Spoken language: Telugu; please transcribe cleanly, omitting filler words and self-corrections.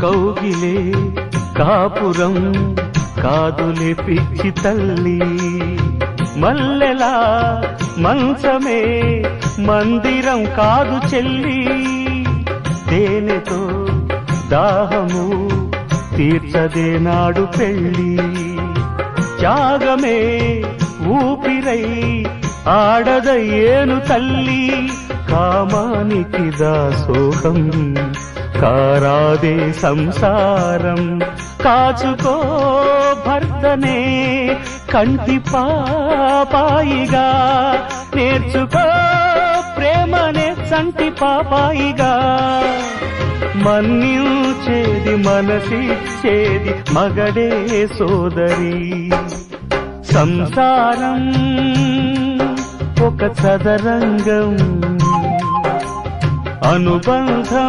కౌగిలే కాపురం కాదులే పిచ్చి తల్లి, మల్లెలా మంచమే మందిరం కాదు చెల్లి, తేనెతో దాహము తీర్చదే నాడు పెళ్ళి, త్యాగమే ఊపిరై ఆడదయ్యేను తల్లి, కామానికి దాసోహం కారాదే సంసారం, కాచుకో భర్తనే కంటి పాపాయిగా, నేర్చుకో ప్రేమనే సంటి పాపాయిగా, మన్నించేది మనసిచ్చేది మగడే సోదరి, సంసారం ఒక చదరంగం అనుబంధం